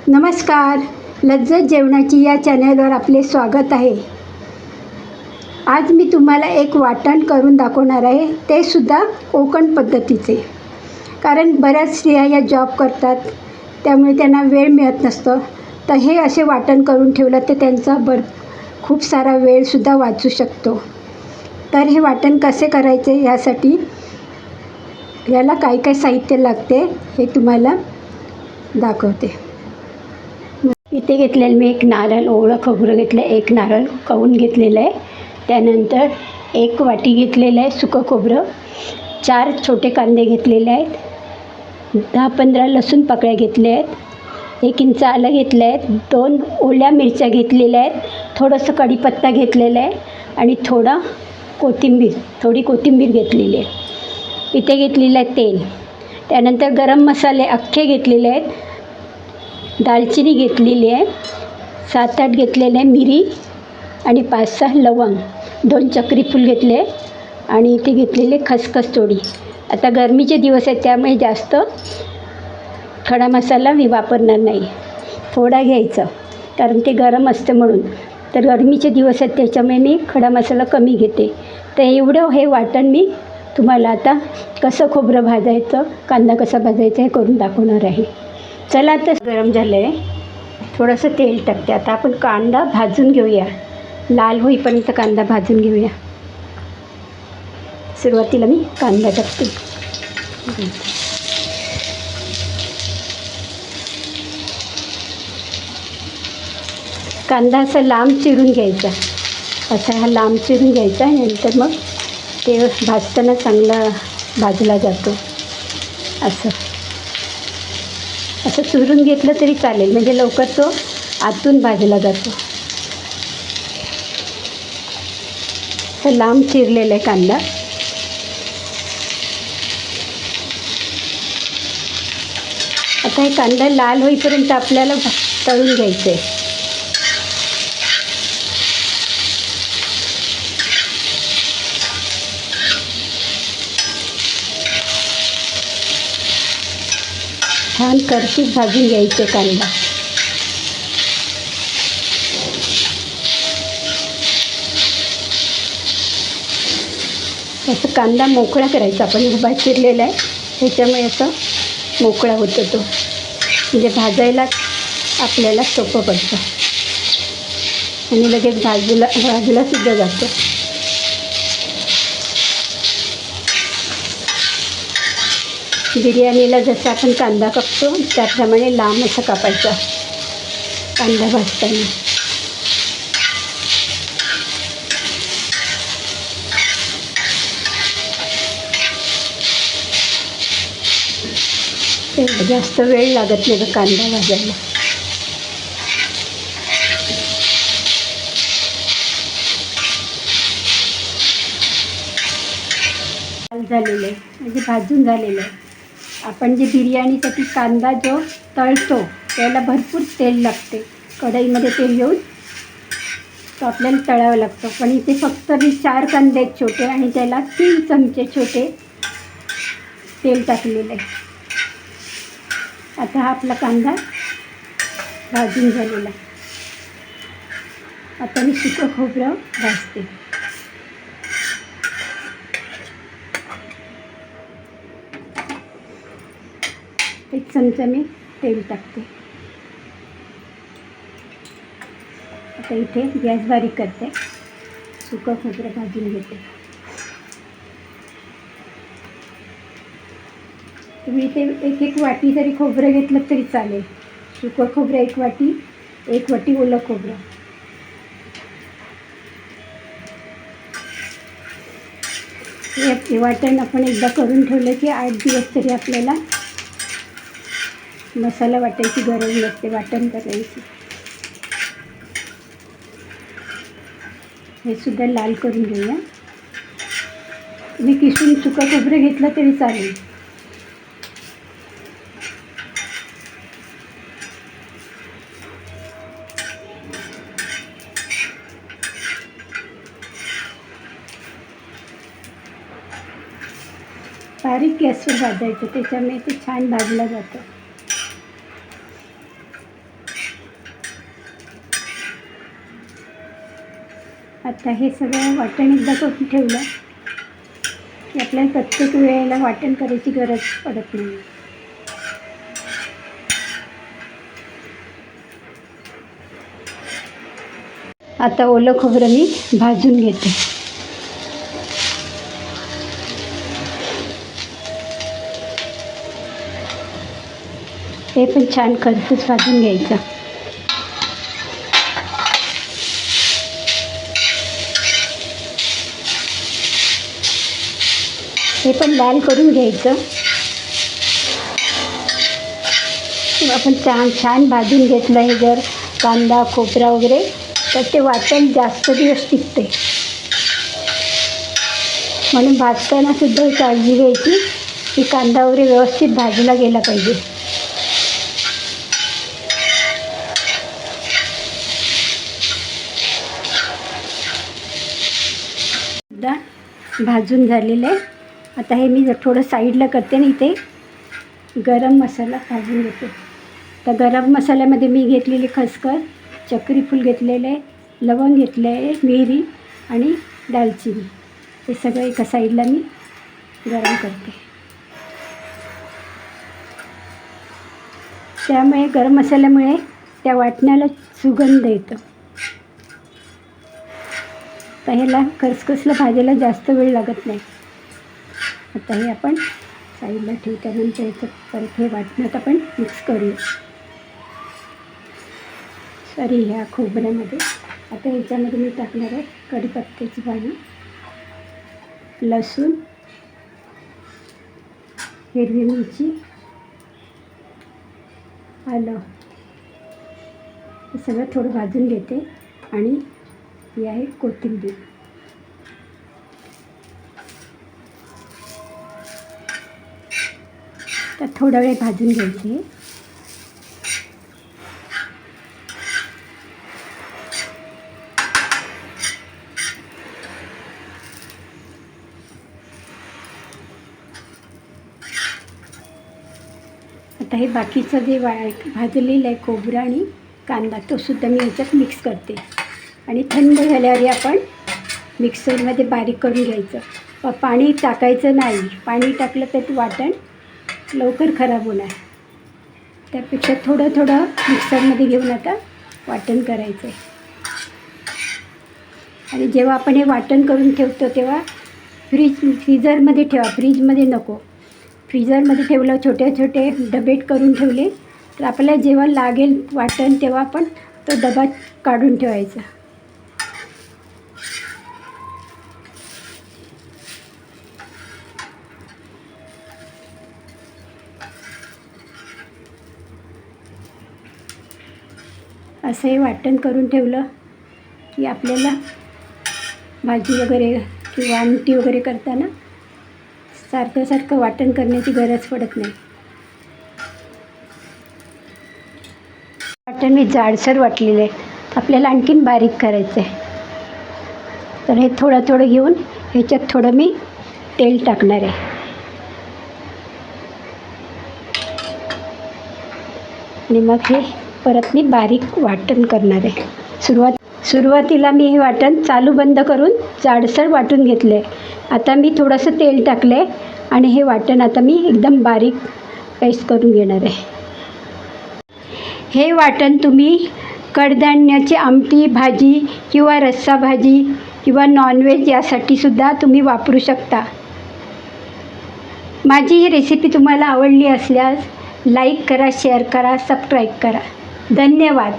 नमस्कार, लज्जत जेवणाची या चॅनलवर आपले स्वागत आहे. आज मी तुम्हाला एक वाटण करून दाखवणार आहे, ते सुद्धा कोकण पद्धतीचे. कारण बऱ्याच स्त्रिया या जॉब करतात, त्यामुळे त्यांना वेळ मिळत नसतं. तर हे असे वाटण करून ठेवलं तर त्यांचा खूप सारा वेळसुद्धा वाचू शकतो. तर हे वाटण कसे करायचे यासाठी याला काय काय साहित्य लागते हे तुम्हाला दाखवते. इथे घेतलेलं मी एक नारळ, ओलं खोबरं घेतलं, एक नारळ कवून घेतलेलं आहे. त्यानंतर एक वाटी घेतलेलं आहे सुकं खोबरं, 4 छोटे कांदे घेतलेले आहेत, 10-15 लसूण पाकळ्या घेतल्या आहेत, 1 इंच आलं घेतलं आहे, 2 ओल्या मिरच्या घेतलेल्या आहेत, थोडंसं कढीपत्ता घेतलेला आहे आणि थोडी कोथिंबीर घेतलेली आहे. इथे घेतलेलं आहे तेल. त्यानंतर गरम मसाले अख्खे घेतलेले आहेत, दालचिनी घेतलेली आहे, 7-8 घेतलेले आहे मिरी आणि 5-6 लवंग, 2 चक्री फूल घेतले आणि इथे घेतलेले खसखस थोडी. आता गरमीचे दिवस आहेत त्यामुळे जास्त खडा मसाला मी वापरणार नाही, थोडा घ्यायचा कारण ते गरम असतं म्हणून. तर गरमीचे दिवस आहेत त्याच्यामुळे मी खडा मसाला कमी घेते. तर एवढं हे वाटण मी तुम्हाला आता कसं खोबरं भाजायचं, कांदा कसा भाजायचा हे करून दाखवणार आहे. चला आता गरम झालं आहे, थोडंसं तेल टाकते. आता आपण कांदा भाजून घेऊया, लाल होईपर्यंत कांदा भाजून घेऊया. सुरुवातीला मी कांदा टाकते. कांदा असा लांब चिरून घ्यायचा, असा हा लांब चिरून घ्यायचा. नंतर मग ते भाजताना चांगला भाजला जातो. असं चुरून घेतलं तरी चालेल, म्हणजे लवकर तो आतून भाजला जातो. असं लांब चिरलेला आहे कांदा. आता हे कांदा लाल होईपर्यंत आपल्याला तळून घ्यायचं आहे. छान करतीत भाजून घ्यायचे कांदा. असं कांदा मोकळा करायचा, आपण उभा चिरलेला आहे त्याच्यामुळे असं मोकळा होतो तो, म्हणजे भाजायला आपल्याला सोपं पडतं आणि लगेच भाजूला सुद्धा जातो. बिर्याणीला जसं आपण कांदा कापतो त्याप्रमाणे लांब असा कापायचा कांदा भाजताना. जास्त वेळ लागत नाही कांदा भाजायला. झालेलं आहे, म्हणजे भाजून झालेलं आहे. आपण जे बिर्याणीसाठी कांदा जो तळतो त्याला भरपूर तेल लागते. कढईमध्ये तेल घेऊन तो आपल्याला तळावं लागतं. पण इथे फक्त मी 4 कांदे आहेत छोटे आणि त्याला 3 चमचे छोटे तेल टाकलेलं आहे. आता हा आपला कांदा भाजून झालेला आहे. आता मी सुकं खोबरं भाजते. एक चमचा मी तेल टाकते. आता इथे गॅस बारीक करते, सुकं खोबरं भाजून घेते. तुम्ही इथे एक वाटी जरी खोबरं घेतलं तरी चालेल. सुकं खोबरं 1 वाटी, 1 वाटी ओलं खोबरं. हे वाटण आपण एकदा करून ठेवलं की 8 दिवस तरी आपल्याला मसाला वाटायची गरज नसते, वाटण करायची. हे सुद्धा लाल करून घेऊया. तुम्ही किसून सुकं खोबरं घेतलं तरी चालेल. बारीक गॅसवर भाजायचं, त्याच्यामुळे ते छान भाजलं जातं. आता हे सगळं वाटण एकदा करून ठेवलं की आपल्याला प्रत्येक वेळेला वाटण करायची गरज पडत नाही. आता ओलं खोबरं मी भाजून घेते. हे पण छान खरपूस भाजून घ्यायचं. हे पण लाल करून घ्यायचं. आपण छान भाजून घेतलं हे जर कांदा खोबरा वगैरे, तर ते वाटण जास्त दिवस टिकते. म्हणून भाजताना सुद्धा काळजी घ्यायची की कांदा वगैरे व्यवस्थित भाजला गेला पाहिजे. सुद्धा भाजून झालेलं आहे. आता हे मी जर थोडं साईडला करते ना, इथे गरम मसाला भाजून घेते. तर गरम मसाल्यामध्ये मी घेतलेली खसखस, चक्री फूल घेतलेलं आहे, लवंग घेतले आहे, मिरी आणि दालचिनी. हे सगळं एका साईडला मी गरम करते. त्यामुळे गरम मसाल्यामुळे त्या वाटण्याला सुगंध येतो. तर ह्याला खसखसला भाजायला जास्त वेळ लागत नाही. आता हे आपण साईडला ठेवल्यानंतर याचं परत हे वाटण्यात आपण मिक्स करूया. सॉरी, ह्या खोबऱ्यामध्ये आता ह्याच्यामध्ये मी टाकणार आहे कढीपत्त्याची पानं, लसूण, हिरवी मिरची, आलं. हे सगळं थोडं भाजून घेते आणि ही आहे कोथिंबीर. तर थोडा वेळ भाजून घ्यायचे. आता हे बाकीचं जे भाजलेलं आहे खोबरं आणि कांदा, तो सुद्धा मी ह्याच्यात मिक्स करते आणि थंड झाल्यावर आपण मिक्सरमध्ये बारीक करून घ्यायचं. पाणी टाकायचं नाही. पाणी टाकलं तर वाटण लवकर खराब होणार. त्यापेक्षा थोडं थोडं मिक्सरमध्ये घेऊन आता वाटण करायचं आहे. आणि जेव्हा आपण हे वाटण करून ठेवतो तेव्हा फ्रीजरमध्ये ठेवा, फ्रीजमध्ये नको. फ्रीजरमध्ये ठेवलं, छोटे छोटे डबे करून ठेवले तर आपल्याला जेव्हा लागेल वाटण तेव्हा आपण तो डबा काढून ठेवायचा. असं हे वाटण करून ठेवलं की आपल्याला भाजी वगैरे किंवा आमटी वगैरे करताना सारखं वाटण करण्याची गरज पडत नाही. वाटण मी जाडसर वाटलेलं आहे. आपल्याला आणखीन बारीक करायचं आहे. तर हे थोडं घेऊन ह्याच्यात थोडं मी तेल टाकणार आहे. आणि मग हे परत मी बारीक वाटण करणार आहे. सुरुवातीला मी हे वाटण चालू बंद करून जाडसर वाटून घेतलं आहे. आता मी थोडंसं तेल टाकलं आहे आणि हे वाटण आता मी एकदम बारीक पेस्ट करून घेणार आहे. हे वाटण तुम्ही कडधान्याची आमटी, भाजी किंवा रस्सा भाजी किंवा नॉनव्हेज यासाठी सुद्धा तुम्ही वापरू शकता. माझी ही रेसिपी तुम्हाला आवडली असल्यास लाईक करा, शेअर करा, सबस्क्राईब करा. धन्यवाद.